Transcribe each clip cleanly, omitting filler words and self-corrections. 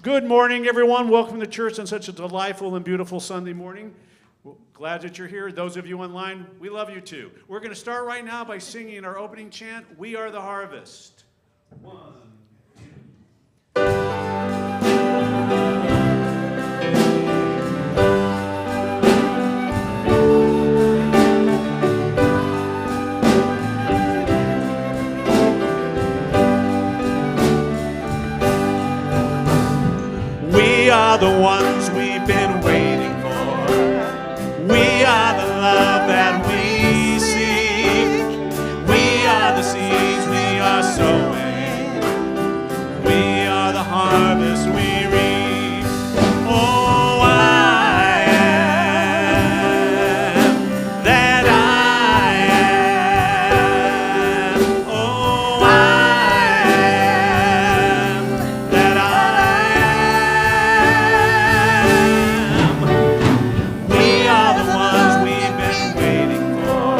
Good morning, everyone. Welcome to church on such a delightful and beautiful Sunday morning. Well, glad that you're here. Those of you online, we love you too. We're going to start right now by singing our opening chant, "We Are the Harvest." 1, 2. We are the ones we've been waiting for. We are the love that we seek. We are the seeds we are sowing. We are the harvest we reap. Oh, I am that I am. Oh, I am that I am. We are the ones we've been waiting for.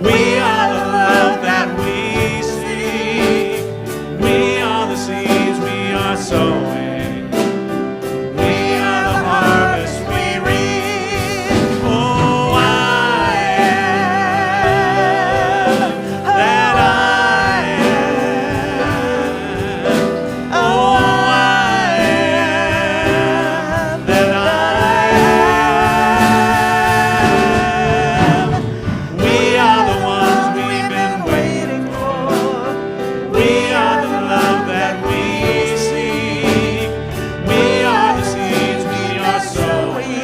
We are the love that we seek. We are the seeds we are sowing. We are the harvest we reap. Oh, I am that I am. Oh, I am that I am. We are the ones we've been waiting for. We are the love that we seek. We are the seeds we are sowing.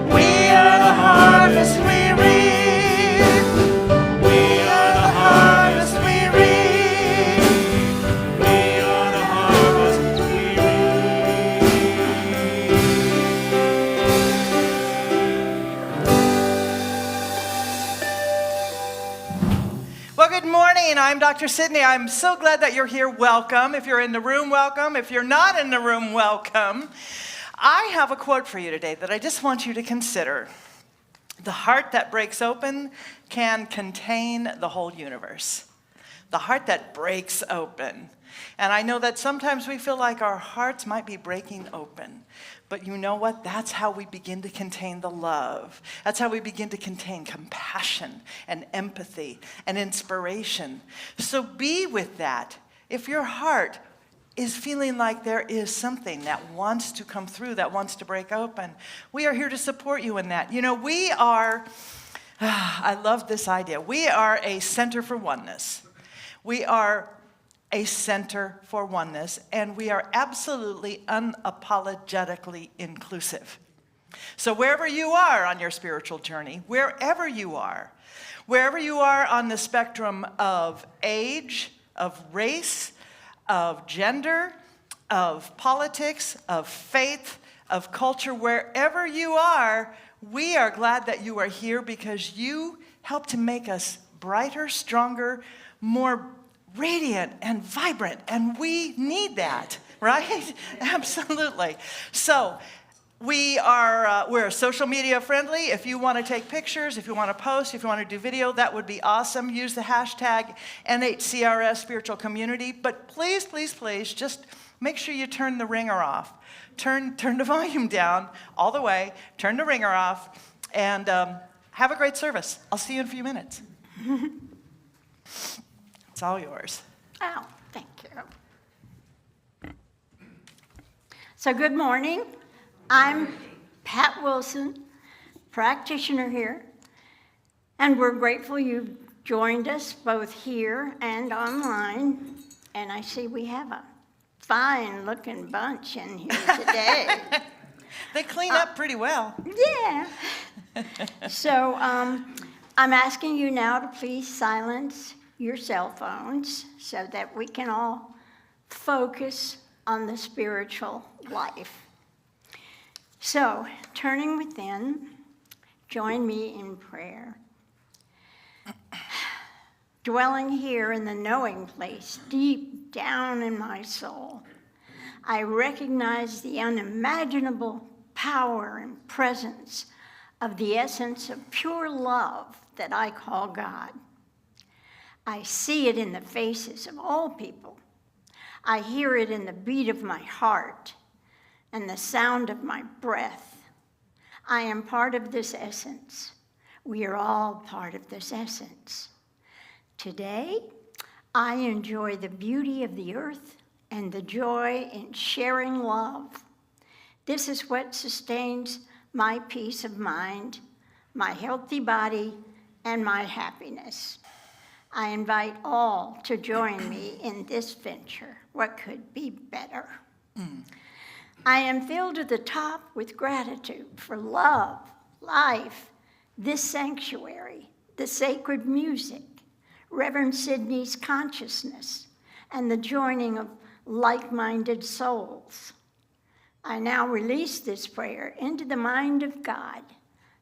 We are the harvest we reap. We are the harvest we reap. We are the harvest we Well, good morning. I'm Dr. Sydney. I'm so glad that you're here. Welcome. If you're in the room, welcome. If you're not in the room, welcome. I have a quote for you today that I just want you to consider. The heart that breaks open can contain the whole universe. The heart that breaks open. And I know that sometimes we feel like our hearts might be breaking open. But you know what? That's how we begin to contain the love. That's how we begin to contain compassion and empathy and inspiration. So be with that. If your heart is feeling like there is something that wants to come through, that wants to break open, we are here to support you in that. You know, we are, I love this idea. We are a center for oneness. We are a center for oneness, and we are absolutely unapologetically inclusive. So wherever you are on your spiritual journey, wherever you are on the spectrum of age, of race, of gender, of politics, of faith, of culture, wherever you are, we are glad that you are here because you help to make us brighter, stronger, more radiant and vibrant, and we need that, right? Absolutely. So we're social media friendly. If you want to take pictures, if you want to post, if you want to do video, that would be awesome. Use the hashtag NHCRS Spiritual Community. But please, please, please, just make sure you turn the ringer off. Turn the volume down all the way. Turn the ringer off, and have a great service. I'll see you in a few minutes. It's all yours. Oh, thank you. So good morning. I'm Pat Wilson, practitioner here, and we're grateful you've joined us both here and online. And I see we have a fine-looking bunch in here today. They clean up pretty well. Yeah. So I'm asking you now to please silence your cell phones so that we can all focus on the spiritual life. So, turning within, join me in prayer. Dwelling here in the knowing place, deep down in my soul, I recognize the unimaginable power and presence of the essence of pure love that I call God. I see it in the faces of all people. I hear it in the beat of my heart and the sound of my breath. I am part of this essence. We are all part of this essence. Today, I enjoy the beauty of the earth and the joy in sharing love. This is what sustains my peace of mind, my healthy body, and my happiness. I invite all to join me in this venture. What could be better? I am filled to the top with gratitude for love, life, this sanctuary, the sacred music, Reverend Sidney's consciousness, and the joining of like-minded souls. I now release this prayer into the mind of God,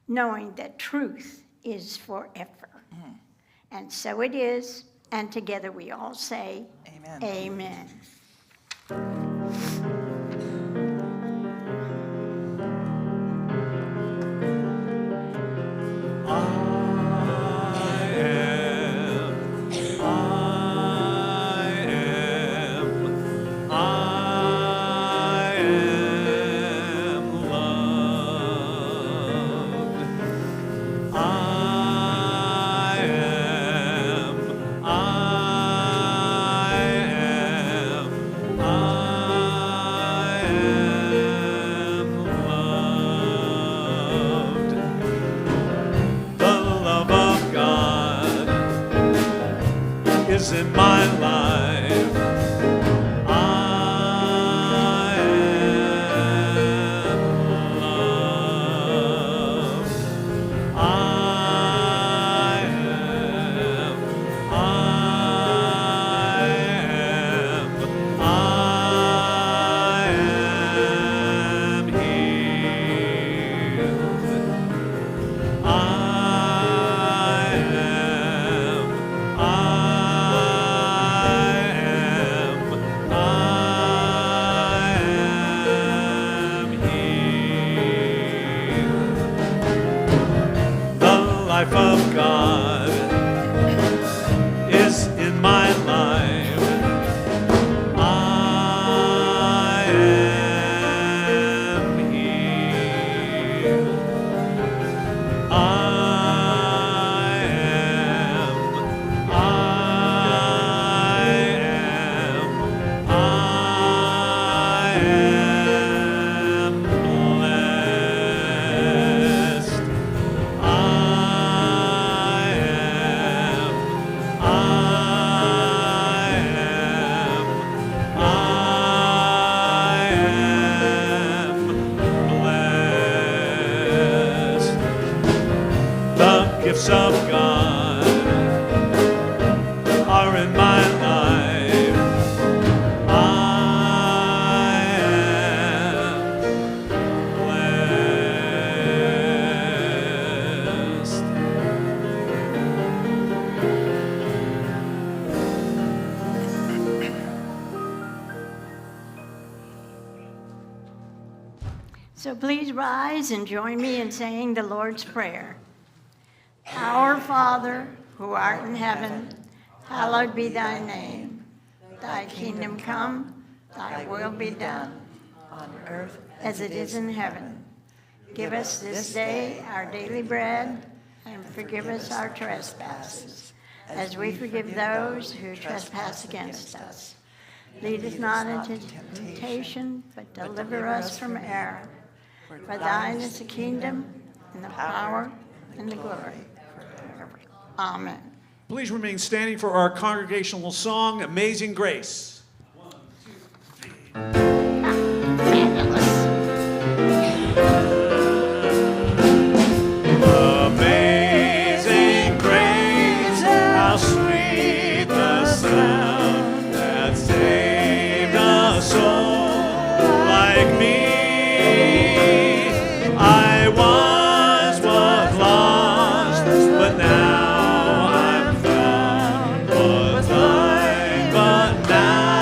knowing that truth is forever. And so it is, and together we all say, Amen. Amen. In my life, I am loved. I am healed. Life of God is in my life. I am healed. I am blessed. Gifts of God are in my life. I am blessed. So please rise and join me in saying the Lord's Prayer. Our Father, who art in heaven, hallowed be thy name. Thy kingdom come, thy will be done, On earth as it is in heaven. Give us this day our daily bread, and forgive us our trespasses, as we forgive those who trespass against us. Lead us not into temptation, but deliver us from error. For thine is the kingdom, and the power, and the glory. Amen. Please remain standing for our congregational song, Amazing Grace. Amazing grace, how sweet the sound that saved a soul like me. I once was lost, but now I'm found. Was blind, but now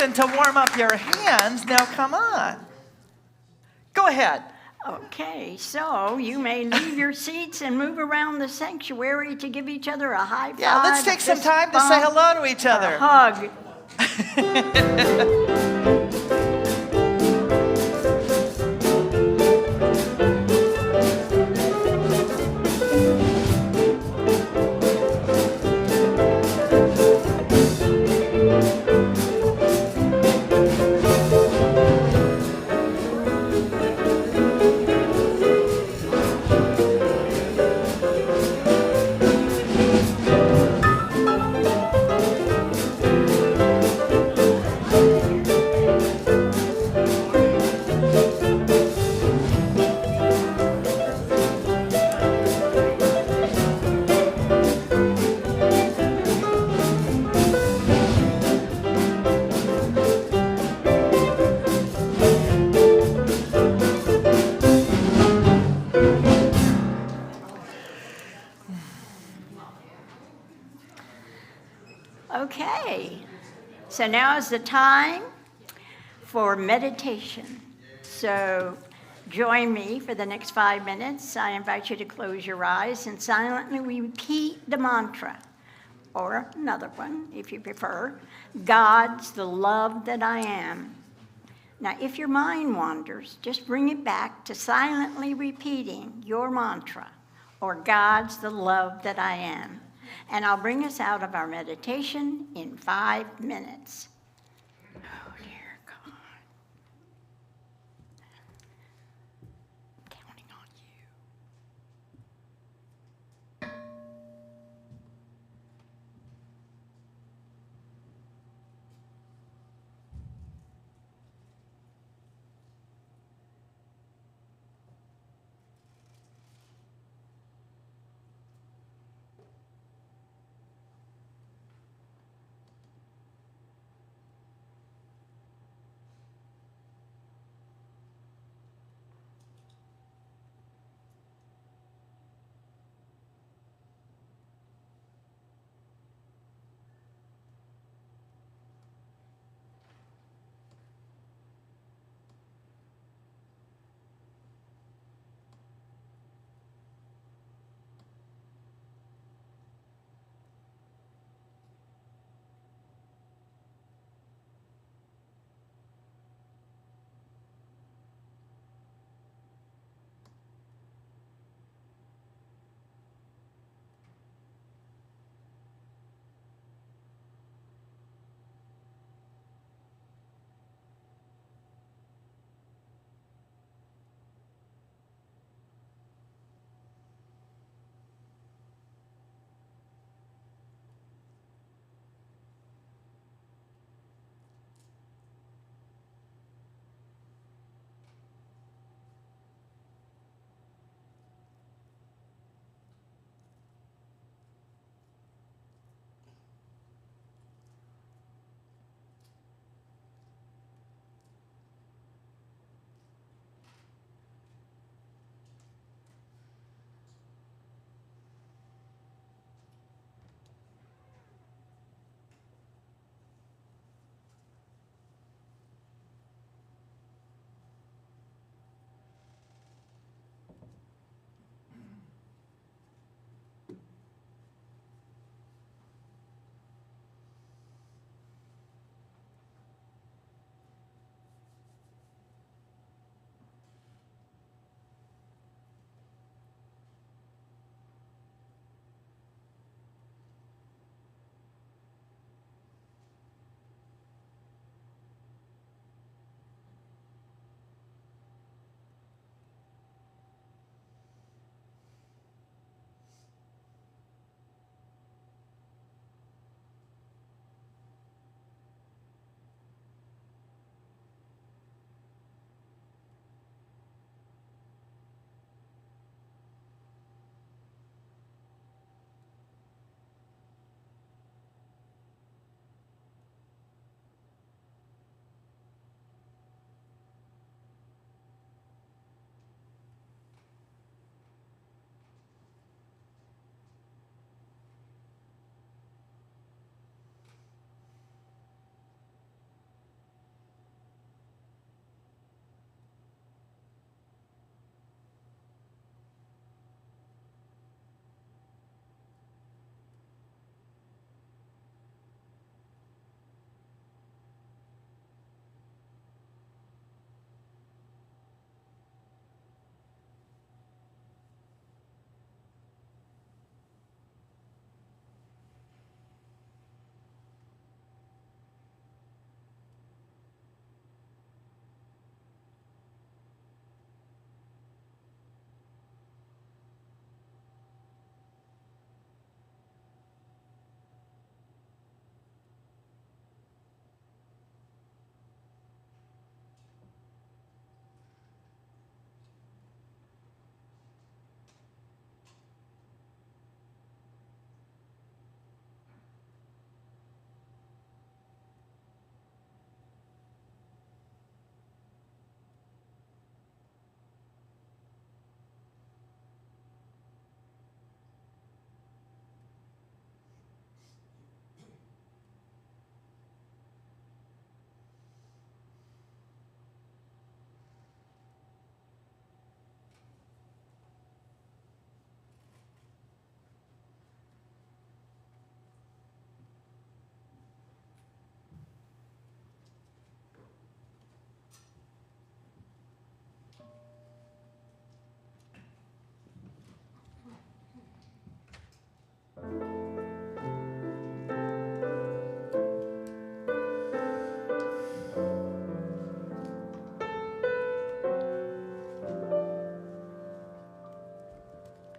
reason to warm up your hands. Now, come on. Go ahead. Okay, so you may leave your seats and move around the sanctuary to give each other a high five. Yeah, let's take some fist time to say bump, hello to each or other. a hug. Okay, so now is the time for meditation. So join me for the next 5 minutes. I invite you to close your eyes and silently repeat the mantra, or another one if you prefer. God's the love that I am. Now, if your mind wanders, just bring it back to silently repeating your mantra, or God's the love that I am. And I'll bring us out of our meditation in 5 minutes. Oh, dear God. I'm counting on you.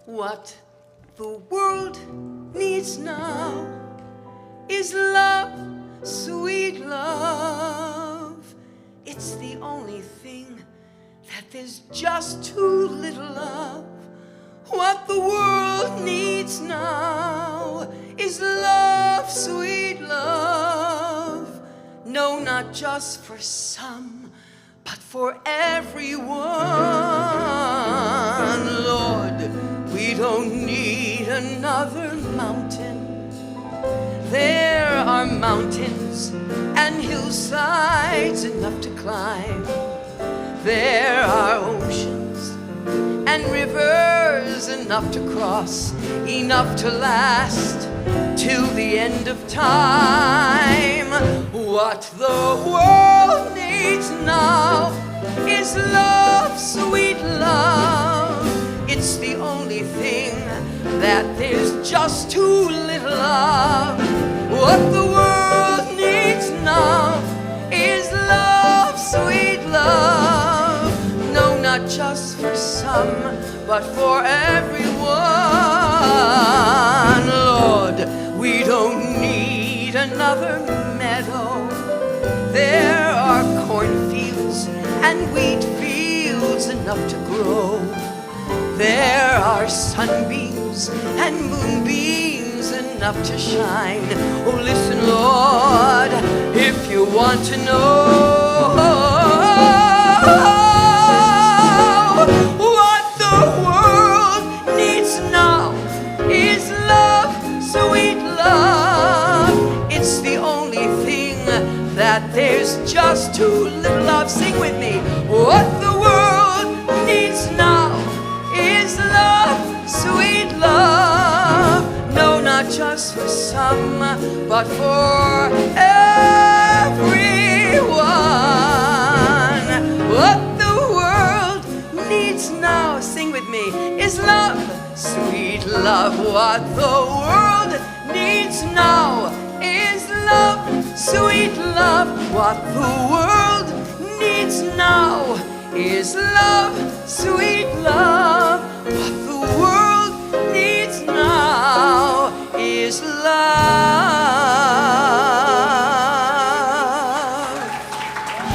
What the world needs now is love, sweet love. It's the only thing that there's just too little of. What the world needs now is love, sweet love. No, not just for some, but for everyone. Lord, we don't need another mountain. There are mountains and hillsides enough to climb. There are oceans and rivers enough to cross, enough to last till the end of time. What the world needs now is love, sweet love. It's the only thing that there's just too little of. What the world needs now is love, sweet love. No, not just for some, but for everyone. Lord, we don't need another meadow. There are cornfields and wheat fields enough to grow. There are sunbeams and moonbeams enough to shine. Oh, listen, Lord, if you want to know what the world needs now is love, sweet love. It's the only thing that there's just too little of. Sing with me. What the world needs now is love, sweet love. No, not just for some, but for everyone. What the world needs now, sing with me, is love, sweet love. What the world needs now is love, sweet love. What the world needs now is love, sweet love. What the world needs now is love.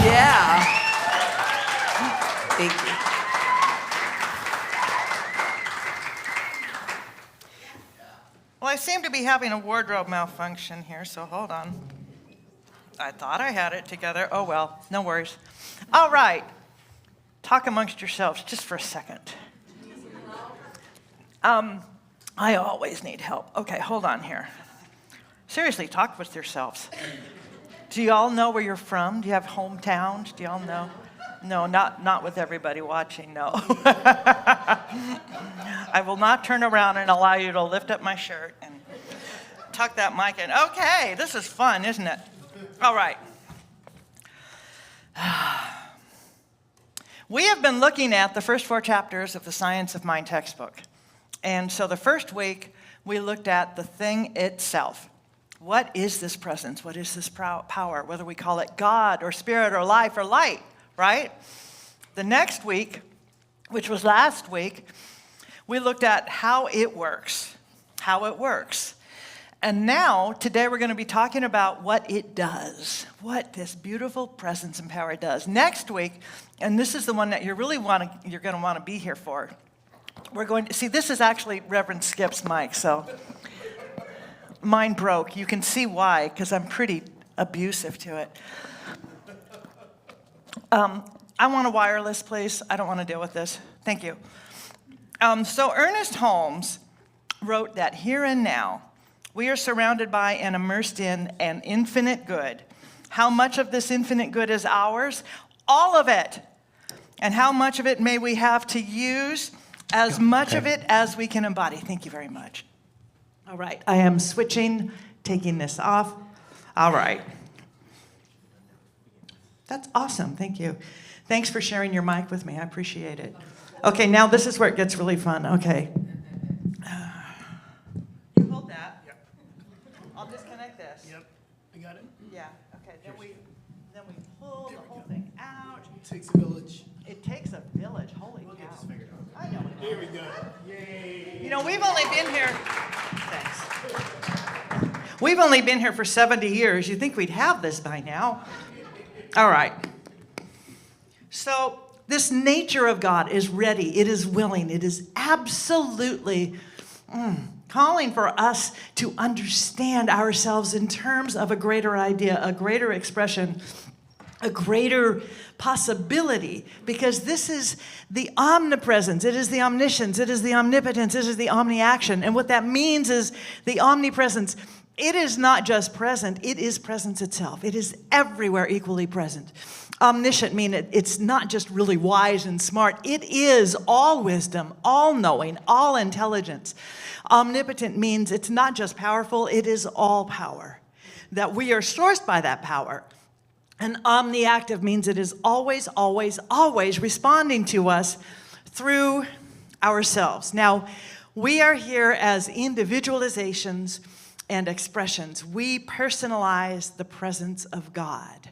Yeah. Thank you. Well, I seem to be having a wardrobe malfunction here, so hold on. I thought I had it together. Oh, well, no worries. All right. Talk amongst yourselves just for a second. I always need help. Okay, hold on here. Seriously, talk with yourselves. Do you all know where you're from? Do you have hometowns? Do you all know? No, not with everybody watching, no. I will not turn around and allow you to lift up my shirt and tuck that mic in. Okay, this is fun, isn't it? All right. We have been looking at the first 4 chapters of the Science of Mind textbook. And so the first week, we looked at the thing itself. What is this presence? What is this power? Whether we call it God or spirit or life or light, right? The next week, which was last week, we looked at how it works. How it works. And now, today, we're going to be talking about what it does, what this beautiful presence and power does. Next week, and this is the one that you're going to want to be here for. We're going to see. This is actually Reverend Skip's mic, so mine broke. You can see why, because I'm pretty abusive to it. I want a wireless, please. I don't want to deal with this. Thank you. So Ernest Holmes wrote that here and now, we are surrounded by and immersed in an infinite good. How much of this infinite good is ours? All of it. And how much of it may we have to use? As much of it as we can embody. Thank you very much. All right, I am switching, taking this off. All right. That's awesome, thank you. Thanks for sharing your mic with me, I appreciate it. Okay, now this is where it gets really fun, okay. You hold that. Yep. I'll disconnect this. Yep. I got it. Yeah, okay, then we pull the whole thing out. It takes a village. It takes a village, holy We'll cow. get this figured out. I know it Here we go. Yay. You know, we've only been here. Thanks. We've only been here for 70 years. You'd think we'd have this by now. All right. So, this nature of God is ready. It is willing. It is absolutely calling for us to understand ourselves in terms of a greater idea, a greater expression, a greater possibility, because this is the omnipresence, it is the omniscience, it is the omnipotence, it is the omniaction. And what that means is the omnipresence. It is not just present, it is presence itself. It is everywhere equally present. Omniscient means it's not just really wise and smart. It is all wisdom, all knowing, all intelligence. Omnipotent means it's not just powerful, it is all power. That we are sourced by that power. And omniactive means it is always, always, always responding to us through ourselves. Now, we are here as individualizations and expressions. We personalize the presence of God.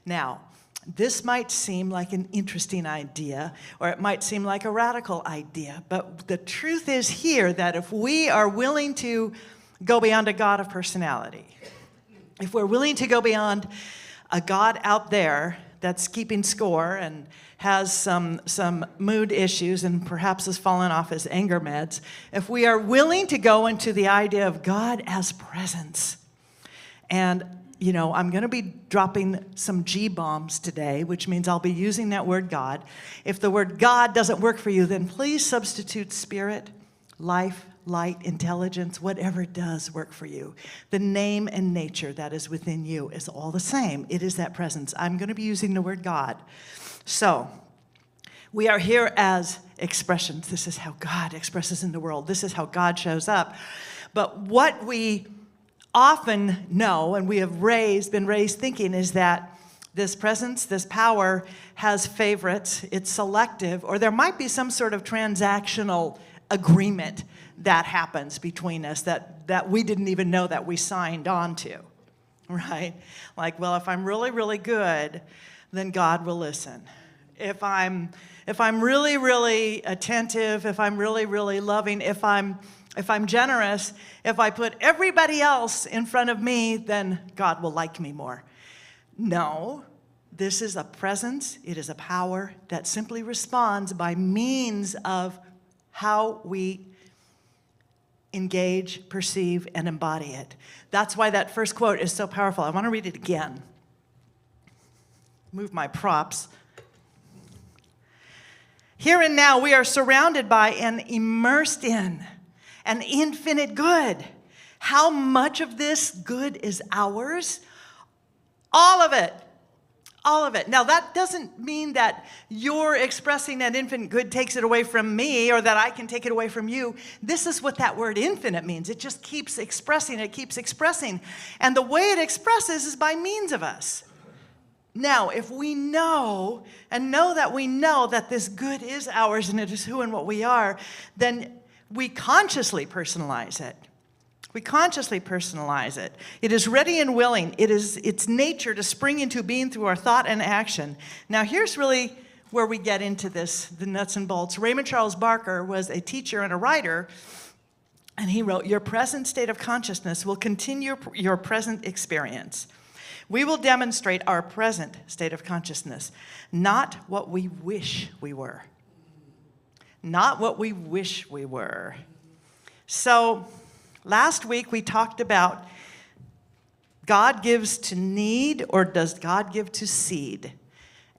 Now, this might seem like an interesting idea, or it might seem like a radical idea, but the truth is here that if we are willing to go beyond a God of personality, if we're willing to go beyond a God out there that's keeping score and has some mood issues and perhaps has fallen off his anger meds, if we are willing to go into the idea of God as presence, and you know, I'm going to be dropping some G-bombs today, which means I'll be using that word God. If the word God doesn't work for you, then please substitute spirit, life, light, intelligence, whatever does work for you. The name and nature that is within you is all the same. It is that presence. I'm going to be using the word God. So, we are here as expressions. This is how God expresses in the world. This is how God shows up. But what we often know, and we have been raised thinking, is that this presence, this power has favorites, it's selective, or there might be some sort of transactional agreement that happens between us that we didn't even know that we signed on to, right? Like, well, if I'm really, really good, then God will listen. If I'm really, really attentive, if I'm really, really loving, if I'm generous, if I put everybody else in front of me, then God will like me more. No, this is a presence, it is a power that simply responds by means of how we engage, perceive, and embody it. That's why that first quote is so powerful. I want to read it again. Move my props. Here and now we are surrounded by and immersed in an infinite good. How much of this good is ours? All of it. All of it. Now, that doesn't mean that you're expressing that infinite good takes it away from me, or that I can take it away from you. This is what that word infinite means. It just keeps expressing. It keeps expressing. And the way it expresses is by means of us. Now, if we know that this good is ours and it is who and what we are, then we consciously personalize it. We consciously personalize it. It is ready and willing. It is its nature to spring into being through our thought and action. Now, here's really where we get into this, the nuts and bolts. Raymond Charles Barker was a teacher and a writer, and he wrote, "Your present state of consciousness will continue your present experience. We will demonstrate our present state of consciousness, not what we wish we were." Not what we wish we were. So, last week we talked about God gives to need, or does God give to seed?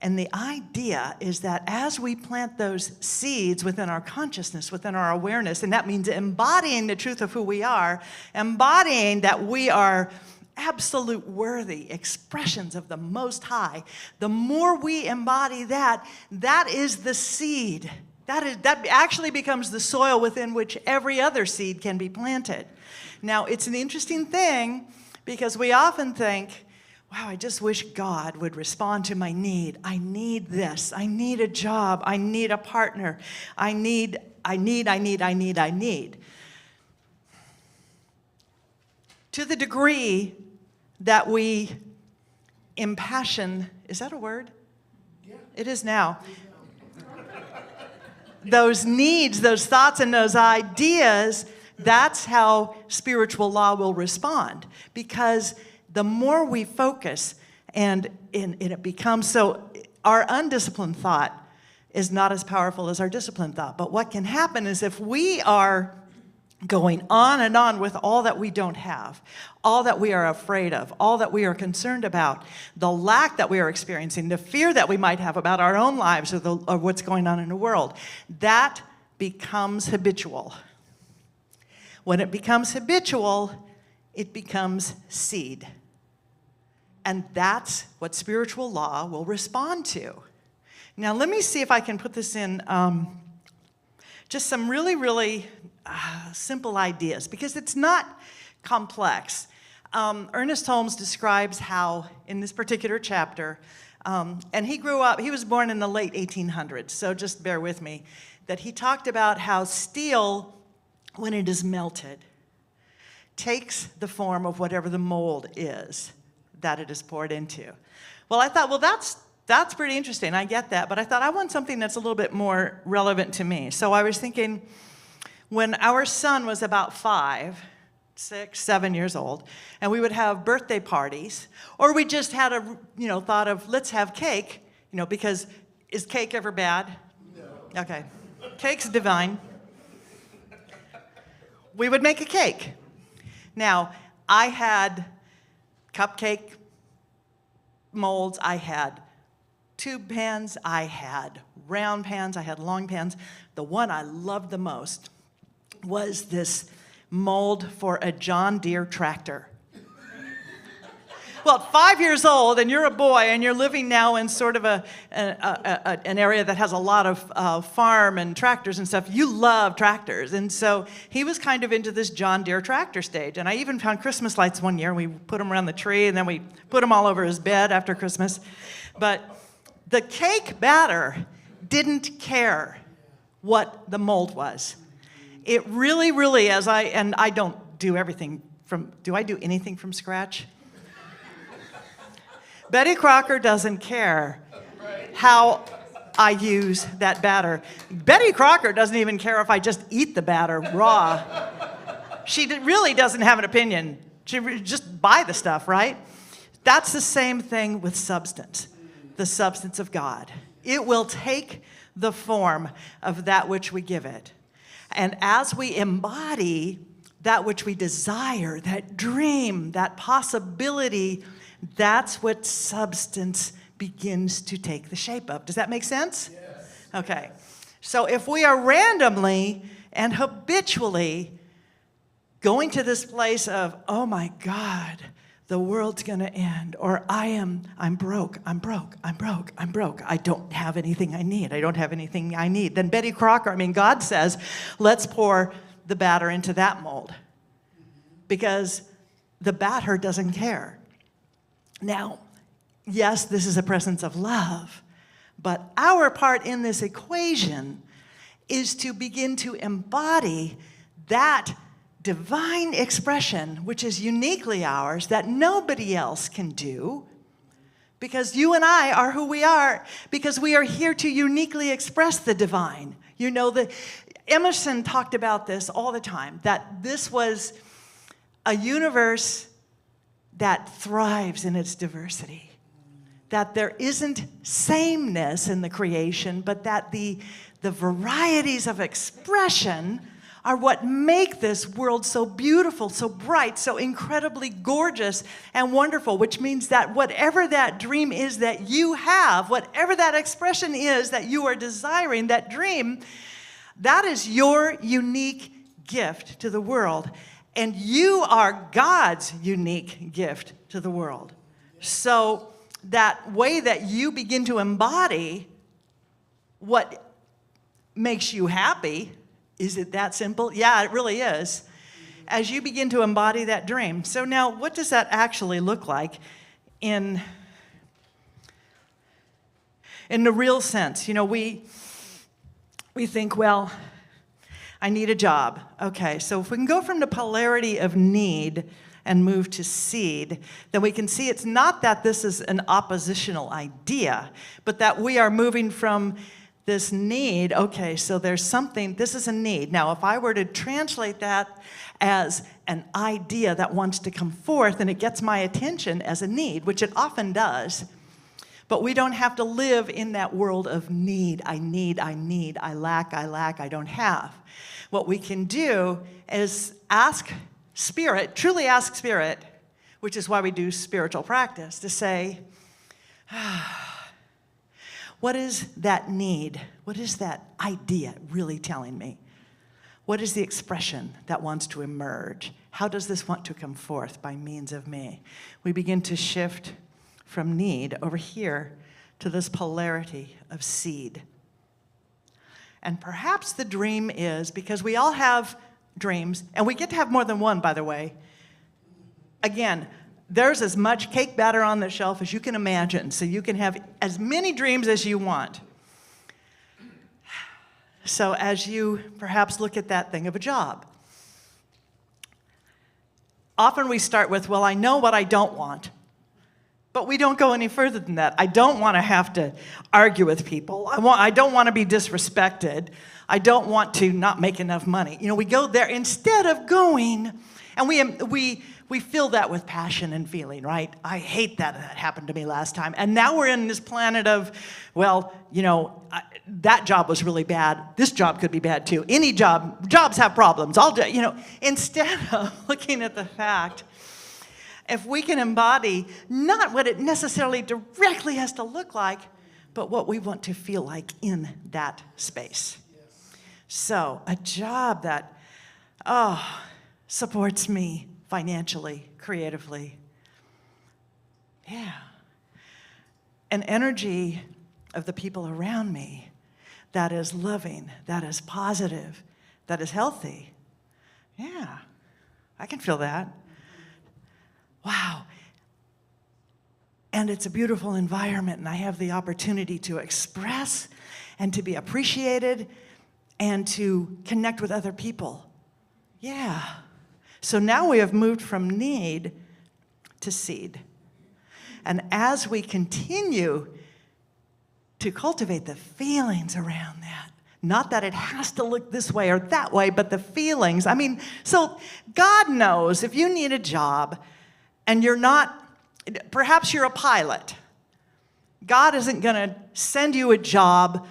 And the idea is that as we plant those seeds within our consciousness, within our awareness, and that means embodying the truth of who we are, embodying that we are absolute worthy expressions of the Most High, the more we embody that, that is the seed. That actually becomes the soil within which every other seed can be planted. Now, it's an interesting thing because we often think, wow, I just wish God would respond to my need. I need this. I need a job. I need a partner. I need. To the degree that we impassion, is that a word? Yeah. It is now. those needs, those thoughts, and those ideas, that's how spiritual law will respond. Because the more we focus, and it becomes so, our undisciplined thought is not as powerful as our disciplined thought. But what can happen is if we are going on and on with all that we don't have, all that we are afraid of, all that we are concerned about, the lack that we are experiencing, the fear that we might have about our own lives or what's going on in the world, that becomes habitual. When it becomes habitual, it becomes seed. And that's what spiritual law will respond to. Now, let me see if I can put this in just some really, really simple ideas, because it's not complex. Ernest Holmes describes how, in this particular chapter, and he was born in the late 1800s, so just bear with me, that he talked about how steel, when it is melted, takes the form of whatever the mold is that it is poured into. Well, I thought, well, that's pretty interesting. I get that. But I thought I want something that's a little bit more relevant to me. So I was thinking, when our son was about 5, 6, 7 years old, and we would have birthday parties, or we just had a thought of, let's have cake, because is cake ever bad? No. Okay. Cake's divine. We would make a cake. Now, I had cupcake molds, I had tube pans, I had round pans, I had long pans. The one I loved the most was this mold for a John Deere tractor. Well, 5 years old, and you're a boy, and you're living now in sort of an area that has a lot of farm and tractors and stuff. You love tractors. And so he was kind of into this John Deere tractor stage. And I even found Christmas lights one year, and we put them around the tree, and then we put them all over his bed after Christmas. But the cake batter didn't care what the mold was. It really, really, I don't do everything do I do anything from scratch? Betty Crocker doesn't care how I use that batter. Betty Crocker doesn't even care if I just eat the batter raw. She really doesn't have an opinion. She just buy the stuff, right? That's the same thing with substance, the substance of God. It will take the form of that which we give it. And as we embody that which we desire, that dream, that possibility, that's what substance begins to take the shape of. Does that make sense? Yes. Okay. So if we are randomly and habitually going to this place of, oh my God, the world's going to end, or I'm broke, I don't have anything I need, then Betty Crocker, God says, let's pour the batter into that mold, because the batter doesn't care. Now, yes, this is a presence of love, but our part in this equation is to begin to embody that divine expression, which is uniquely ours, that nobody else can do, because you and I are who we are, because we are here to uniquely express the divine. Emerson talked about this all the time, that this was a universe that thrives in its diversity, that there isn't sameness in the creation, but that the varieties of expression are what make this world so beautiful, so bright, so incredibly gorgeous and wonderful, which means that whatever that dream is that you have, whatever that expression is that you are desiring, that dream, that is your unique gift to the world. And you are God's unique gift to the world. So that way that you begin to embody what makes you happy, is it that simple? Yeah, it really is. As you begin to embody that dream. So now, what does that actually look like in the real sense? We think, well, I need a job. Okay, so if we can go from the polarity of need and move to seed, then we can see it's not that this is an oppositional idea, but that we are moving from this need, okay, so there's something, this is a need. Now, if I were to translate that as an idea that wants to come forth and it gets my attention as a need, which it often does, but we don't have to live in that world of need. I need, I lack, I don't have. What we can do is ask Spirit, truly ask Spirit, which is why we do spiritual practice, to say, what is that need? What is that idea really telling me? What is the expression that wants to emerge? How does this want to come forth by means of me? We begin to shift from need over here to this polarity of seed. And perhaps the dream is, because we all have dreams, and we get to have more than one, by the way. Again, there's as much cake batter on the shelf as you can imagine, so you can have as many dreams as you want. So as you perhaps look at that thing of a job, often we start with, well, I know what I don't want, but we don't go any further than that. I don't want to have to argue with people. I don't want to be disrespected. I don't want to not make enough money. You know, we go there instead of going, and we fill that with passion and feeling, right? I hate that happened to me last time. And now we're in this planet of, well, you know, that job was really bad. This job could be bad too. Any jobs have problems. You know, instead of looking at the fact, if we can embody not what it necessarily directly has to look like, but what we want to feel like in that space. Yes. So a job that, supports me financially, creatively. Yeah. An energy of the people around me that is loving, that is positive, that is healthy. Yeah, I can feel that. Wow. And it's a beautiful environment, and I have the opportunity to express and to be appreciated and to connect with other people. Yeah. So now we have moved from need to seed. And as we continue to cultivate the feelings around that, not that it has to look this way or that way, but the feelings. I mean, so God knows if you need a job and you're not, perhaps you're a pilot. God isn't going to send you a job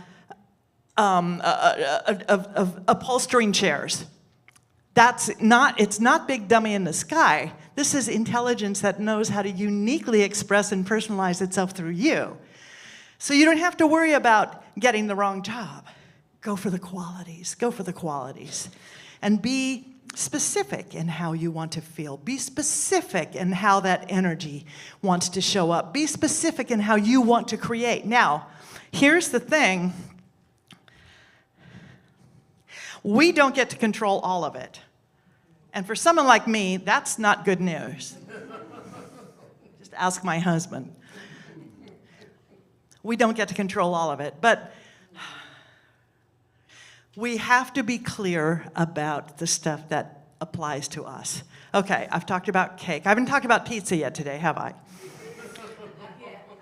of upholstering chairs. It's not big dummy in the sky. This is intelligence that knows how to uniquely express and personalize itself through you. So you don't have to worry about getting the wrong job. Go for the qualities. Go for the qualities. And be specific in how you want to feel. Be specific in how that energy wants to show up. Be specific in how you want to create. Now, here's the thing. We don't get to control all of it. And for someone like me, that's not good news. Just ask my husband. We don't get to control all of it. But we have to be clear about the stuff that applies to us. Okay, I've talked about cake. I haven't talked about pizza yet today, have I?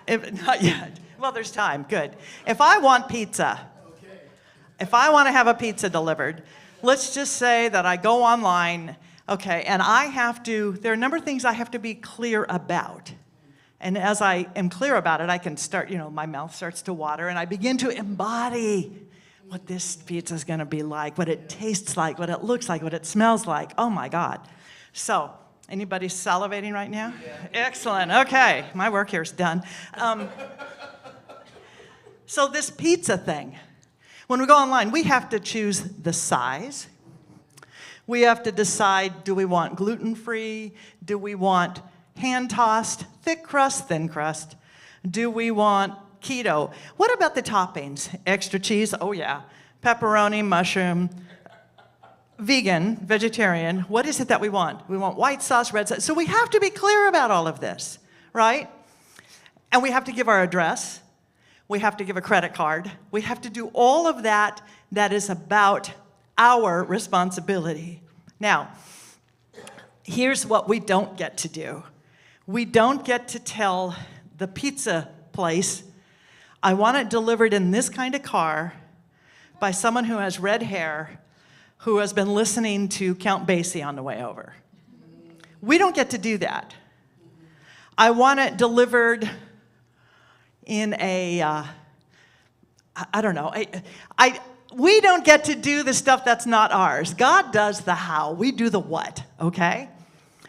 Not yet. Well, there's time. Good. If I want pizza, if I want to have a pizza delivered, let's just say that I go online, okay, and there are a number of things I have to be clear about. And as I am clear about it, I can start, my mouth starts to water, and I begin to embody what this pizza is going to be like, what it tastes like, what it looks like, what it smells like. Oh, my God. So, anybody salivating right now? Yeah. Excellent. Okay. My work here is done. So this pizza thing, when we go online, we have to choose the size. We have to decide, do we want gluten-free? Do we want hand-tossed, thick crust, thin crust? Do we want keto? What about the toppings? Extra cheese? Oh, yeah. Pepperoni, mushroom, vegan, vegetarian. What is it that we want? We want white sauce, red sauce. So we have to be clear about all of this, right? And we have to give our address. We have to give a credit card. We have to do all of that that is about our responsibility. Now, here's what we don't get to do. We don't get to tell the pizza place, I want it delivered in this kind of car by someone who has red hair who has been listening to Count Basie on the way over. We don't get to do that. I want it delivered in a, I don't know. We don't get to do the stuff that's not ours. God does the how. We do the what, okay?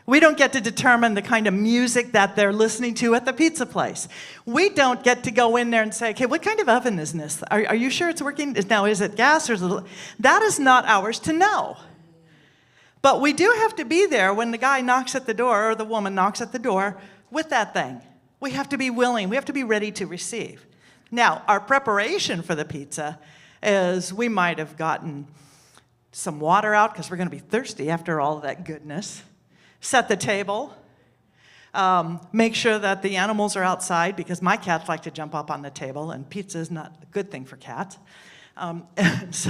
We don't get to determine the kind of music that they're listening to at the pizza place. We don't get to go in there and say, okay, what kind of oven is this? Are you sure it's working? Now, is it gas or is it... That is not ours to know. But we do have to be there when the guy knocks at the door or the woman knocks at the door with that thing. We have to be willing. We have to be ready to receive. Now, our preparation for the pizza is we might have gotten some water out because we're going to be thirsty after all of that goodness. Set the table. Make sure that the animals are outside because my cats like to jump up on the table, and pizza is not a good thing for cats.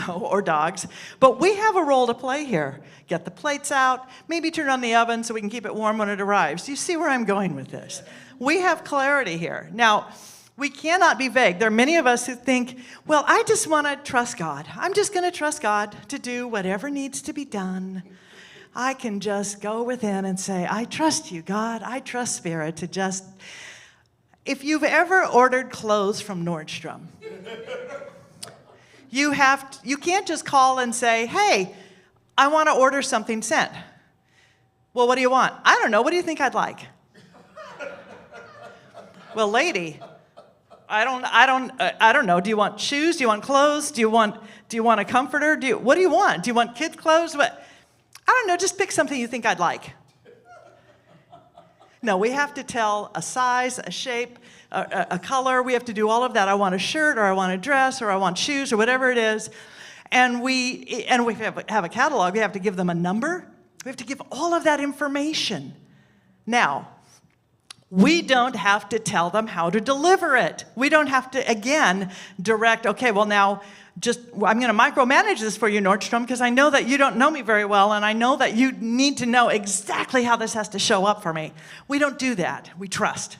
Or dogs. But we have a role to play here. Get the plates out, maybe turn on the oven so we can keep it warm when it arrives. Do you see where I'm going with this? We have clarity here. Now, we cannot be vague. There are many of us who think, well, I just want to trust God. I'm just going to trust God to do whatever needs to be done. I can just go within and say, I trust you, God. I trust Spirit to just... If you've ever ordered clothes from Nordstrom, you can't just call and say, hey, I want to order something sent. Well, what do you want? I don't know. What do you think I'd like? Well, lady, I don't know. Do you want shoes? Do you want clothes? Do you want a comforter? What do you want? Do you want kid clothes? What? I don't know. Just pick something you think I'd like. No, we have to tell a size, a shape, a color. We have to do all of that. I want a shirt, or I want a dress, or I want shoes, or whatever it is. And we have a catalog. We have to give them a number. We have to give all of that information. Now, we don't have to tell them how to deliver it. We don't have to, again, direct, okay, well now, I'm going to micromanage this for you, Nordstrom, because I know that you don't know me very well, and I know that you need to know exactly how this has to show up for me. We don't do that. We trust.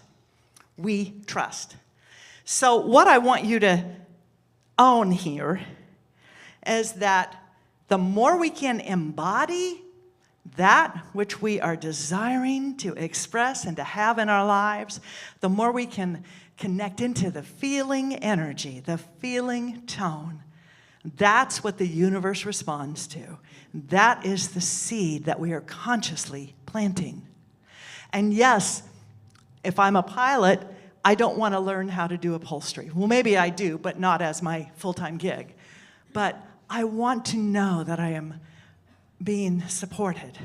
We trust. So what I want you to own here is that the more we can embody that which we are desiring to express and to have in our lives, the more we can connect into the feeling energy, the feeling tone. That's what the universe responds to. That is the seed that we are consciously planting. And yes, if I'm a pilot, I don't want to learn how to do upholstery. Well, maybe I do, but not as my full-time gig. But I want to know that I am being supported.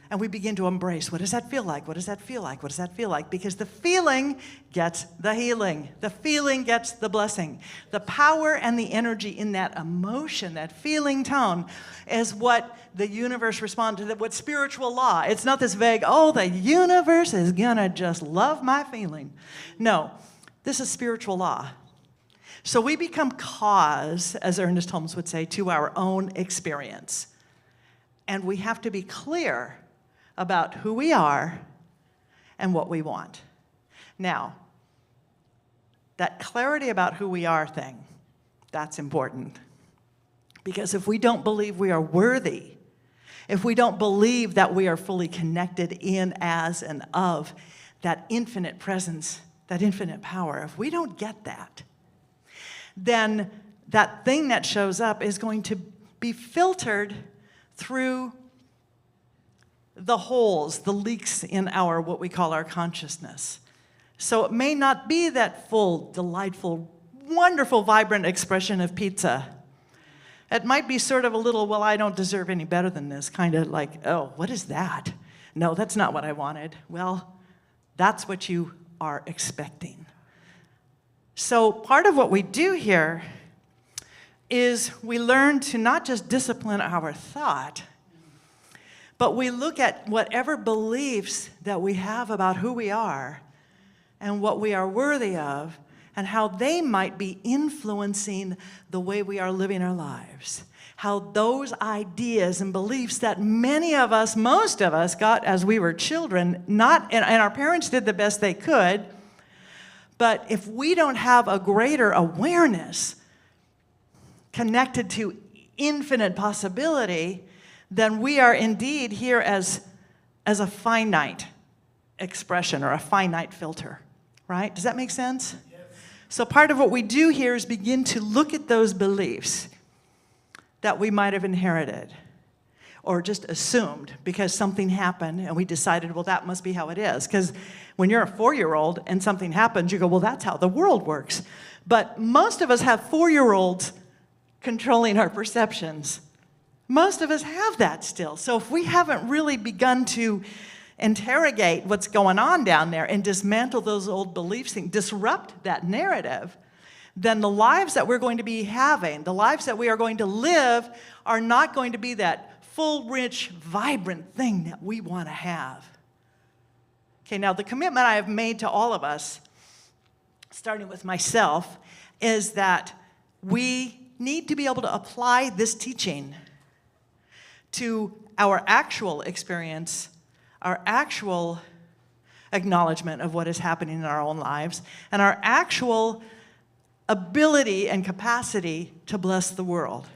And we begin to embrace, what does that feel like? What does that feel like? What does that feel like? Because the feeling gets the healing. The feeling gets the blessing. The power and the energy in that emotion, that feeling tone, is what the universe responds to, what spiritual law. It's not this vague, oh, the universe is gonna just love my feeling. No, this is spiritual law. So we become cause, as Ernest Holmes would say, to our own experience. And we have to be clear about who we are and what we want. Now, that clarity about who we are thing, that's important. Because if we don't believe we are worthy, if we don't believe that we are fully connected in, as, and of that infinite presence, that infinite power, if we don't get that, then that thing that shows up is going to be filtered through the holes, the leaks in our, what we call our consciousness. So it may not be that full, delightful, wonderful, vibrant expression of pizza. It might be sort of a little, well, I don't deserve any better than this, kind of like, oh, what is that? No, that's not what I wanted. Well, that's what you are expecting. So part of what we do here is we learn to not just discipline our thought, but we look at whatever beliefs that we have about who we are and what we are worthy of and how they might be influencing the way we are living our lives. How those ideas and beliefs that many of us, most of us, got as we were children, and our parents did the best they could, but if we don't have a greater awareness, connected to infinite possibility, then we are indeed here as a finite expression or a finite filter, right? Does that make sense? Yes. So part of what we do here is begin to look at those beliefs that we might have inherited or just assumed because something happened and we decided, well, that must be how it is. Because when you're a 4-year-old and something happens, you go, well, that's how the world works. But most of us have 4-year-olds controlling our perceptions. Most of us have that still. So if we haven't really begun to interrogate what's going on down there and dismantle those old beliefs, disrupt that narrative, then the lives that we're going to be having, the lives that we are going to live, are not going to be that full, rich, vibrant thing that we want to have. Okay, now the commitment I have made to all of us, starting with myself, is that we need to be able to apply this teaching to our actual experience, our actual acknowledgement of what is happening in our own lives, and our actual ability and capacity to bless the world.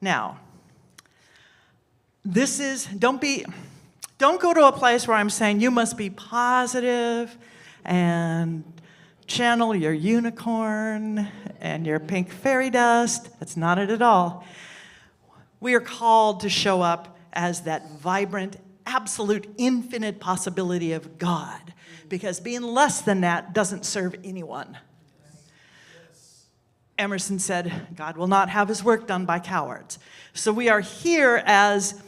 Now, this is, don't go to a place where I'm saying you must be positive and channel your unicorn and your pink fairy dust. That's not it at all. We are called to show up as that vibrant, absolute, infinite possibility of God, because being less than that doesn't serve anyone. Emerson said, God will not have his work done by cowards. So we are here as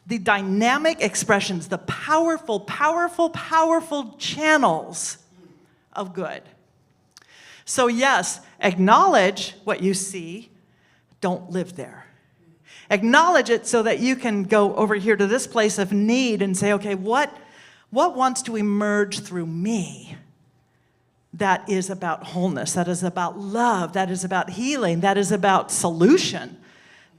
the dynamic expressions, the powerful, powerful, powerful channels of good. So yes, acknowledge what you see, don't live there. Acknowledge it so that you can go over here to this place of need and say, okay, what wants to emerge through me that is about wholeness, that is about love, that is about healing, that is about solution,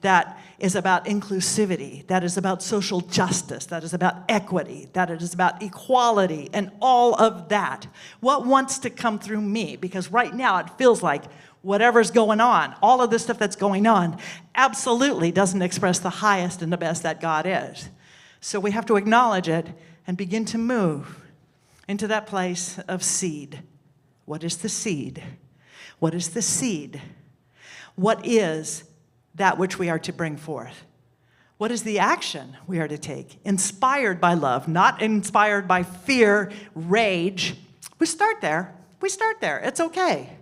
that is about inclusivity, that is about social justice, that is about equity, that is about equality, and all of that. What wants to come through me? Because right now it feels like whatever's going on, all of this stuff that's going on, absolutely doesn't express the highest and the best that God is. So we have to acknowledge it and begin to move into that place of seed. What is the seed? What is the seed? What is that which we are to bring forth? What is the action we are to take? Inspired by love, not inspired by fear, rage. We start there. It's okay.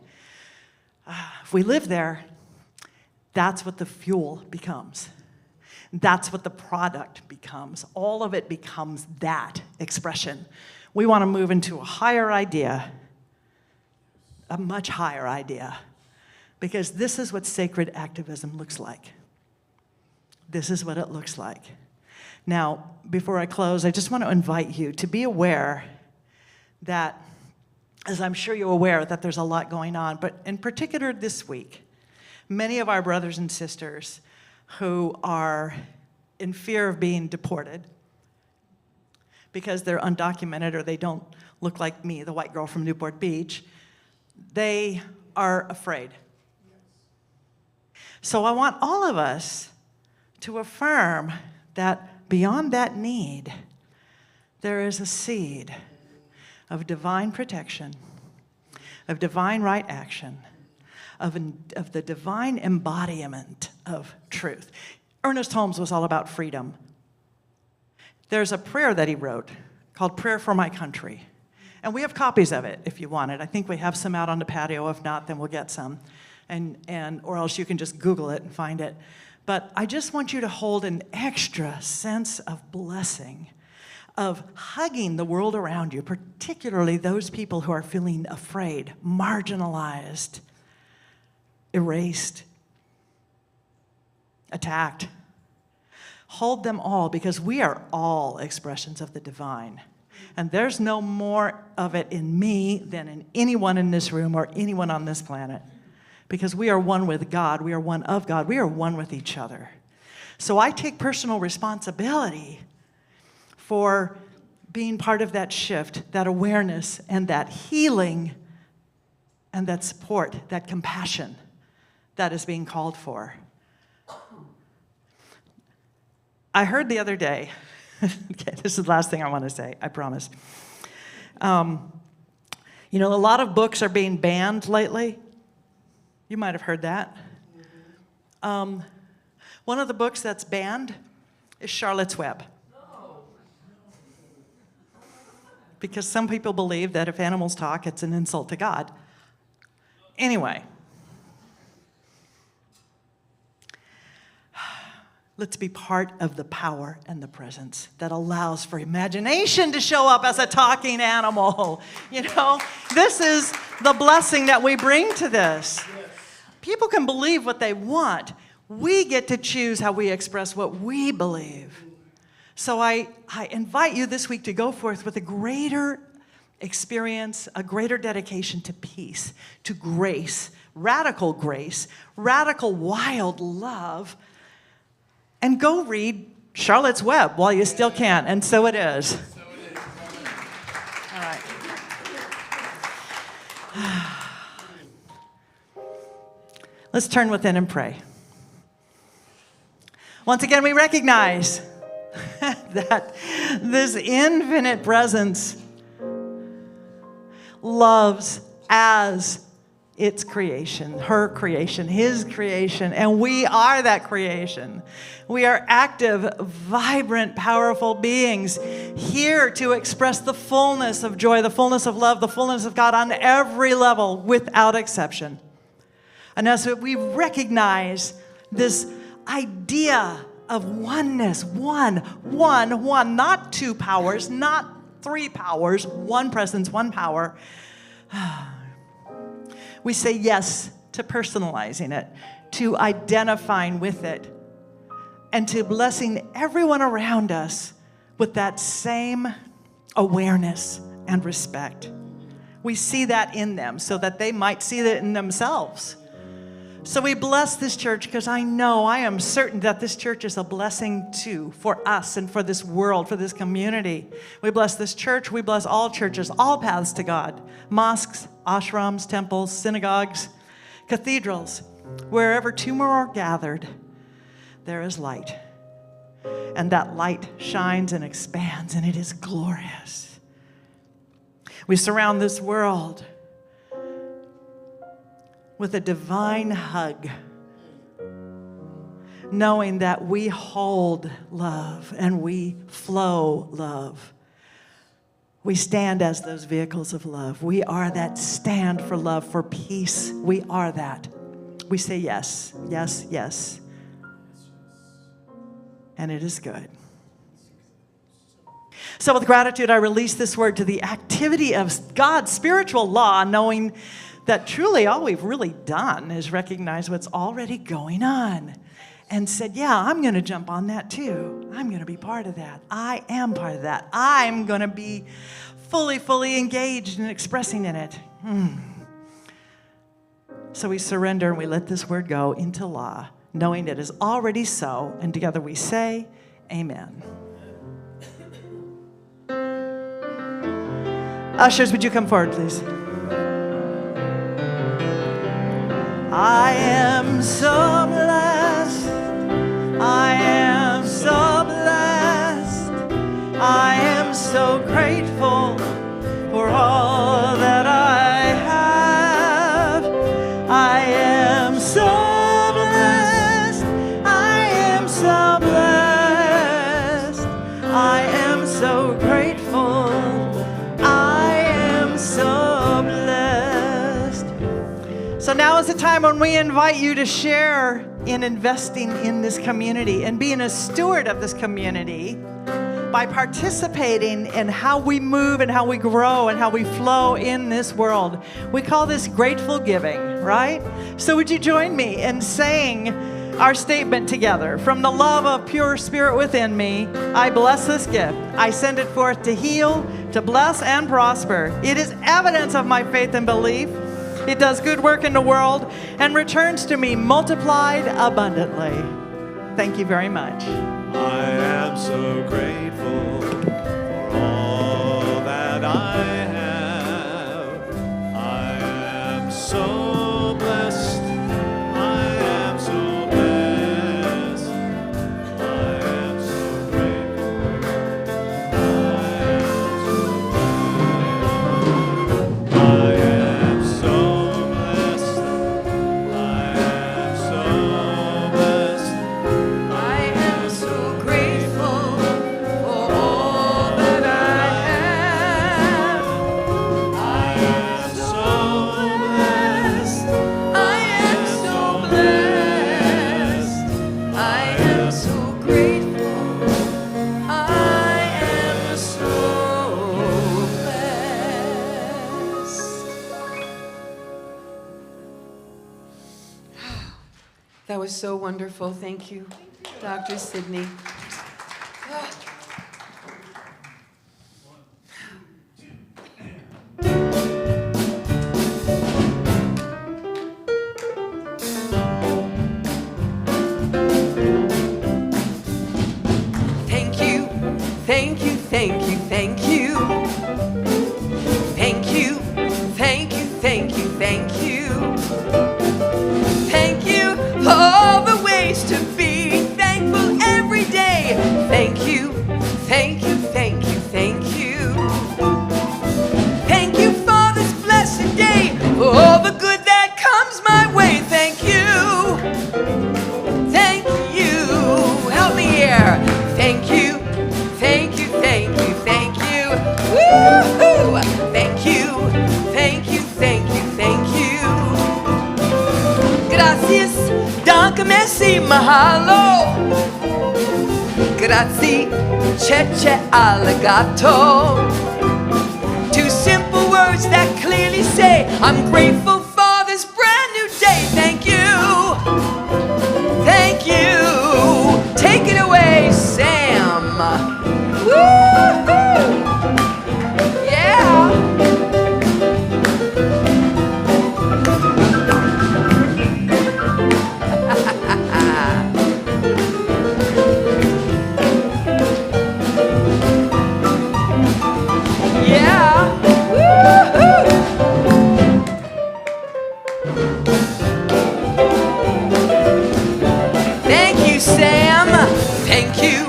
If we live there, that's what the fuel becomes. That's what the product becomes. All of it becomes that expression. We want to move into a higher idea, a much higher idea, because this is what sacred activism looks like. This is what it looks like. Now, before I close, I just want to invite you to be aware that, as I'm sure you're aware, that there's a lot going on, but in particular this week, many of our brothers and sisters who are in fear of being deported because they're undocumented or they don't look like me, the white girl from Newport Beach, they are afraid. So I want all of us to affirm that beyond that need, there is a seed of divine protection, of divine right action, of the divine embodiment of truth. Ernest Holmes was all about freedom. There's a prayer that he wrote called Prayer for My Country. And we have copies of it if you want it. I think we have some out on the patio. If not, then we'll get some. Or else you can just Google it and find it. But I just want you to hold an extra sense of blessing, of hugging the world around you, particularly those people who are feeling afraid, marginalized, erased, attacked. Hold them all, because we are all expressions of the divine. And there's no more of it in me than in anyone in this room or anyone on this planet. Because we are one with God, we are one of God, we are one with each other. So I take personal responsibility for being part of that shift, that awareness, and that healing, and that support, that compassion that is being called for. I heard the other day, okay, this is the last thing I want to say, I promise. You know, a lot of books are being banned lately. You might have heard that. One of the books that's banned is Charlotte's Web. Because some people believe that if animals talk, it's an insult to God. Anyway. Let's be part of the power and the presence that allows for imagination to show up as a talking animal. You know, this is the blessing that we bring to this. People can believe what they want. We get to choose how we express what we believe. So I invite you this week to go forth with a greater experience, a greater dedication to peace, to grace, radical wild love, and go read Charlotte's Web while you still can, and so it is. All right. Let's turn within and pray. Once again, we recognize that this infinite presence loves as its creation, her creation, his creation, and we are that creation. We are active, vibrant, powerful beings here to express the fullness of joy, the fullness of love, the fullness of God on every level without exception. And as we recognize this idea of oneness, one, not two powers, not three powers, one presence, one power, we say yes to personalizing it, to identifying with it, and to blessing everyone around us with that same awareness and respect. We see that in them so that they might see that in themselves. So we bless this church because I am certain that this church is a blessing too for us and for this world, for this community. We bless this church. We bless all churches, all paths to God. Mosques, ashrams, temples, synagogues, cathedrals. Wherever two more are gathered, there is light. And that light shines and expands, and it is glorious. We surround this world with a divine hug, knowing that we hold love and we flow love. We stand as those vehicles of love. We are that stand for love, for peace. We are that. We say yes, yes, yes. And it is good. So with gratitude, I release this word to the activity of God's spiritual law, knowing that truly all we've really done is recognize what's already going on and said, yeah, I'm going to jump on that too. I'm going to be part of that. I am part of that. I'm going to be fully engaged in expressing in it. So we surrender and we let this word go into law, knowing it is already so. And together we say, amen. Ushers, would you come forward, please? I am so blessed. I am so blessed. I am so grateful for all that I have. I am so blessed. I am so blessed. I am so grateful. I am so blessed. So now is the time when we invite you to share in investing in this community and being a steward of this community by participating in how we move and how we grow and how we flow in this world. We call this grateful giving, right? So would you join me in saying our statement together? From the love of pure spirit within me, I bless this gift. I send it forth to heal, to bless, and prosper. It is evidence of my faith and belief. It does good work in the world and returns to me multiplied abundantly. Thank you very much. I am so grateful for all that I have. I am so blessed. I am so blessed. I am so That was so wonderful. Thank you, Dr. Sidney. Thank you, thank you, thank you, thank you. Thank you, thank you, thank you, thank you. Thank you for all the ways to be thankful every day. Thank you, thank you, thank you, thank you. Thank you for this blessed day, for all the good that comes my way. Thank you, thank you. Help me here. Thank you, thank you, thank you, thank you. Woo-hoo! Thank you, thank you, thank you, thank you. Gracias, danke, merci, mahalo. Grazie, che alligato. Two simple words that clearly say I'm grateful for this brand new day. Thank you, thank you. Take it away, Sam. Woo-hoo! Yeah. Yeah. Woo-hoo! Thank you, Sam. Thank you,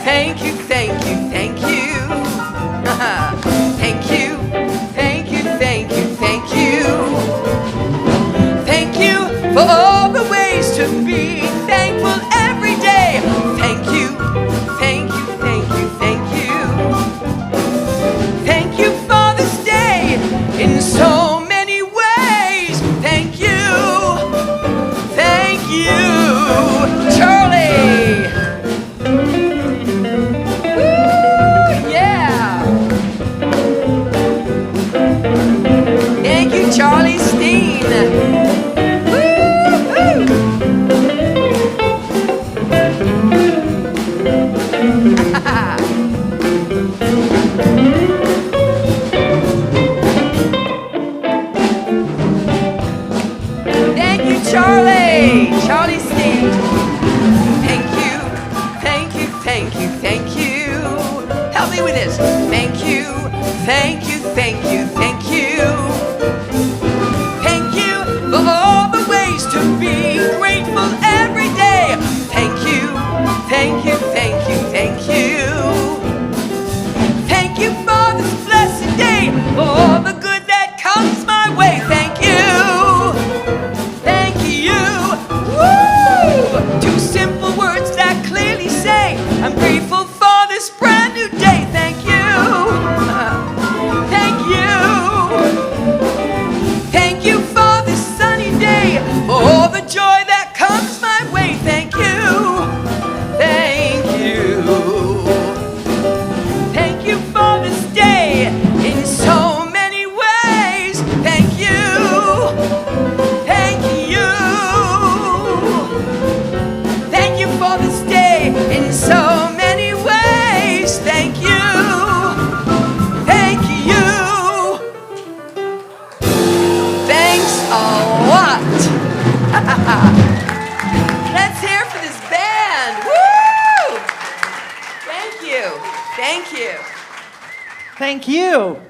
thank you, thank you, thank you. Thank you, thank you, thank you, thank you. Thank you for all the ways to be thankful every day. Thank you, thank you, thank you, thank you. Thank you for this day in so many ways. Thank you, Charlie. Woo, yeah. Thank you, Charlie Steen. Thank you, Charlie Steen. Thank you, thank you, thank you, thank you. Help me with this. Thank you, thank you, thank you, thank you. Thank you for all the ways to be grateful every day. Thank you, thank you, thank you, thank you. Thank you for this blessed day, for all the good that comes my way. Thank you, thank you. Woo! Two simple words that clearly say I'm grateful for this brand new day. Thank you, thank you. Thank you for this sunny day, for all the joy that comes my way. Thank you, thank you. Thank you for this day in so many ways. Thank you, thank you. Thank you for this day in so many ways. Thank you, thank you. Thanks a lot. Let's hear for this band. Woo! Thank you, thank you. Thank you.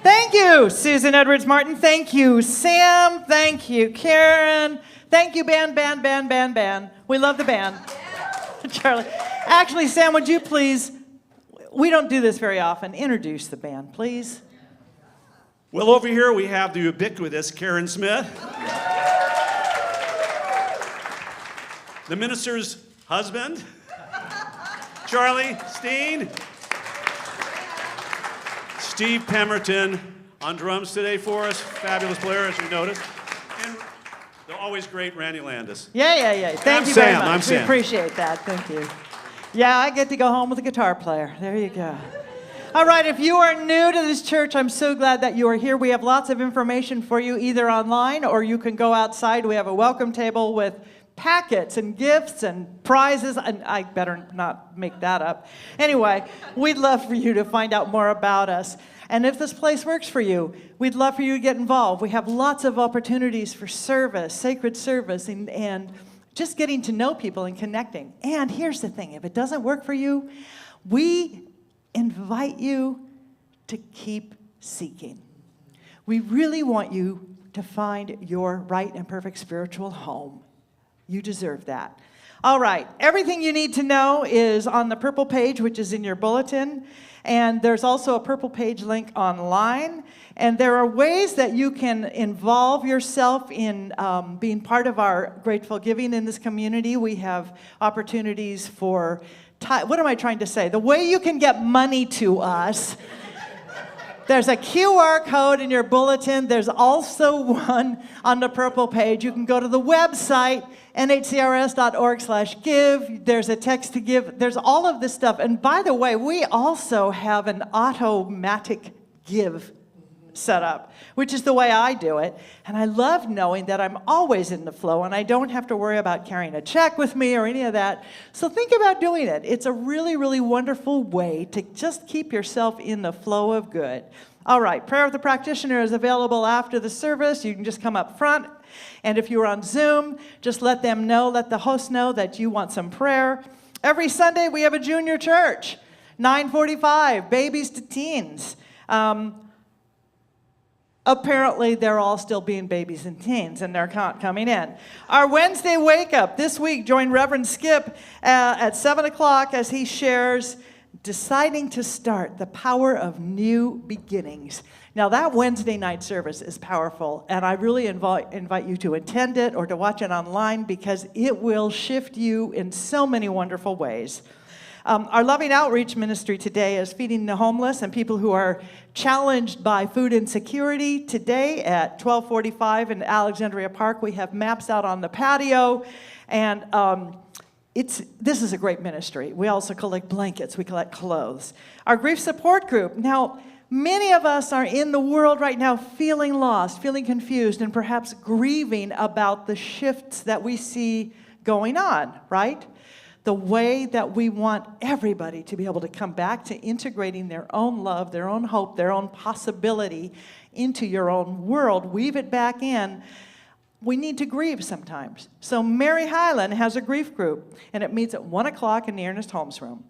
Thank you, Susan Edwards Martin. Thank you, Sam. Thank you, Karen. Thank you, band. We love the band. Charlie. Actually, Sam, would you please, we don't do this very often, introduce the band, please. Well, over here we have the ubiquitous Karen Smith, the minister's husband, Charlie Steen, Steve Pemberton on drums today for us, fabulous player as you noticed, and the always great Randy Landis. Yeah. Thank I'm you very Sam, much. I'm We Sam. appreciate that. Thank you. Yeah, I get to go home with a guitar player. There you go. All right, if you are new to this church, I'm so glad that you are here. We have lots of information for you either online or you can go outside. We have a welcome table with packets and gifts and prizes, and I better not make that up. Anyway, we'd love for you to find out more about us. And if this place works for you, we'd love for you to get involved. We have lots of opportunities for service, sacred service, and just getting to know people and connecting. And here's the thing, if it doesn't work for you, we invite you to keep seeking. We really want you to find your right and perfect spiritual home. You deserve that. All right, everything you need to know is on the purple page, which is in your bulletin. And there's also a purple page link online. And there are ways that you can involve yourself in being part of our grateful giving in this community. We have opportunities for, what am I trying to say? The way you can get money to us. There's a QR code in your bulletin. There's also one on the purple page. You can go to the website, nhcrs.org/give. There's a text to give. There's all of this stuff. And by the way, we also have an automatic give set up, which is the way I do it. And I love knowing that I'm always in the flow and I don't have to worry about carrying a check with me or any of that. So think about doing it. It's a really, really wonderful way to just keep yourself in the flow of good. All right, prayer of the practitioner is available after the service. You can just come up front. And if you're on Zoom, just let them know, let the host know that you want some prayer. Every Sunday we have a junior church, 9:45, babies to teens. Apparently, they're all still being babies and teens, and they're coming in. Our Wednesday Wake Up this week, join Reverend Skip at 7 o'clock as he shares Deciding to Start, the Power of New Beginnings. Now, that Wednesday night service is powerful, and I really invite you to attend it or to watch it online because it will shift you in so many wonderful ways. Our loving outreach ministry today is feeding the homeless and people who are challenged by food insecurity. Today at 12:45 in Alexandria Park, we have maps out on the patio, and this is a great ministry. We also collect blankets, we collect clothes. Our grief support group. Now, many of us are in the world right now feeling lost, feeling confused, and perhaps grieving about the shifts that we see going on, right? The way that we want everybody to be able to come back to integrating their own love, their own hope, their own possibility into your own world, weave it back in. We need to grieve sometimes. So Mary Highland has a grief group, and it meets at 1 o'clock in the Ernest Holmes room.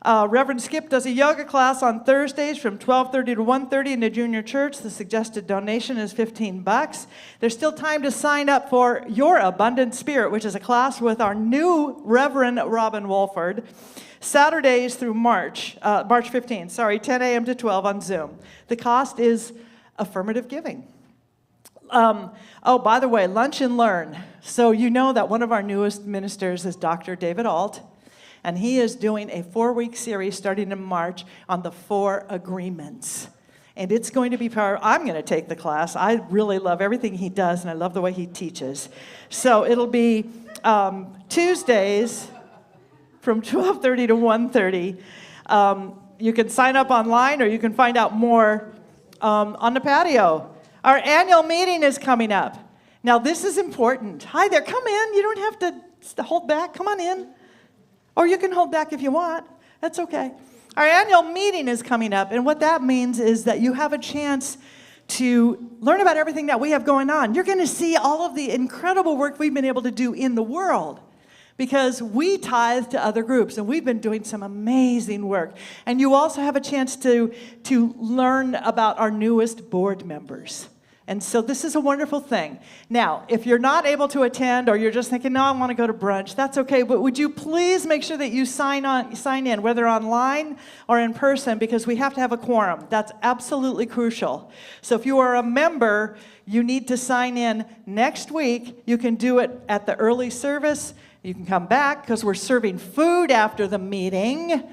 Reverend Skip does a yoga class on Thursdays from 12:30 to 1:30 in the junior church. The suggested donation is $15. There's still time to sign up for Your Abundant Spirit, which is a class with our new Reverend Robin Wolford, Saturdays through March 15, 10 a.m. to 12 on Zoom. The cost is affirmative giving. By the way, Lunch and Learn. So you know that one of our newest ministers is Dr. David Alt. And he is doing a 4-week series starting in March on the 4 agreements. And it's going to be powerful. I'm going to take the class. I really love everything he does, and I love the way he teaches. So it'll be Tuesdays from 12:30 to 1:30. You can sign up online, or you can find out more on the patio. Our annual meeting is coming up. Now, this is important. Hi there, come in. You don't have to hold back. Come on in. Or you can hold back if you want. That's okay. Our annual meeting is coming up, and what that means is that you have a chance to learn about everything that we have going on. You're going to see all of the incredible work we've been able to do in the world because we tithe to other groups, and we've been doing some amazing work. And you also have a chance to learn about our newest board members. And so this is a wonderful thing. Now, if you're not able to attend or you're just thinking, no, I want to go to brunch, that's okay. But would you please make sure that you sign in, whether online or in person, because we have to have a quorum. That's absolutely crucial. So if you are a member, you need to sign in next week. You can do it at the early service. You can come back because we're serving food after the meeting.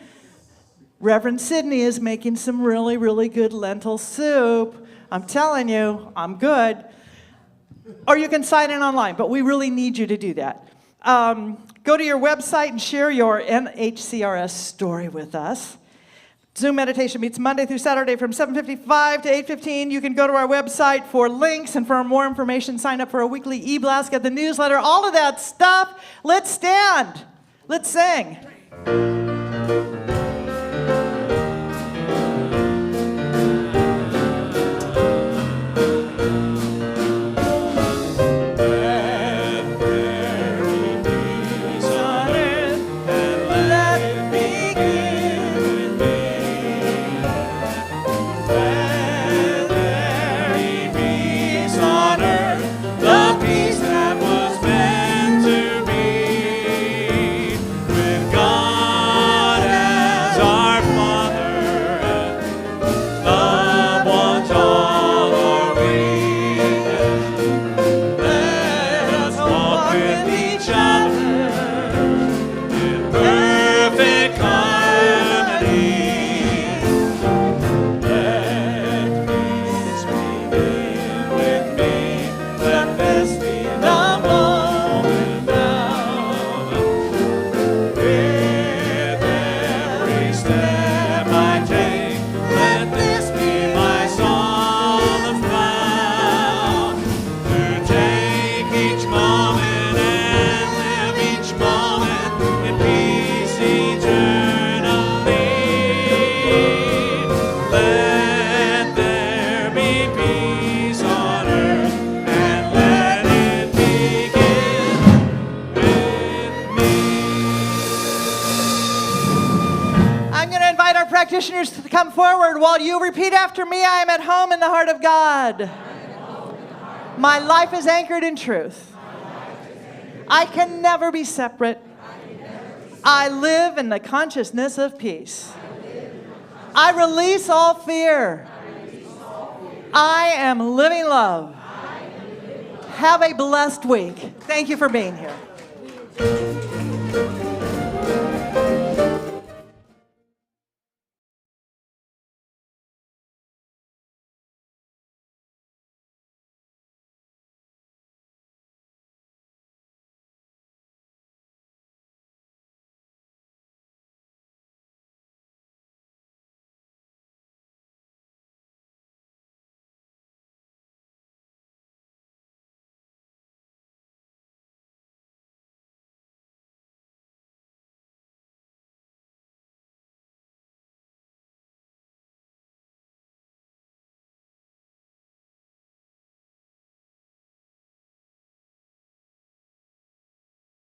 Reverend Sidney is making some really, really good lentil soup. I'm telling you, I'm good. Or you can sign in online, but we really need you to do that. Go to your website and share your NHCRS story with us. Zoom meditation meets Monday through Saturday from 7:55 to 8:15. You can go to our website for links and for more information. Sign up for a weekly e-blast, get the newsletter, all of that stuff. Let's stand. Let's sing. Practitioners to come forward while you repeat after me. I am at home in the heart of God. My life is anchored in truth. I can never be separate. I live in the consciousness of peace. I release all fear. I am living love. Have a blessed week. Thank you for being here.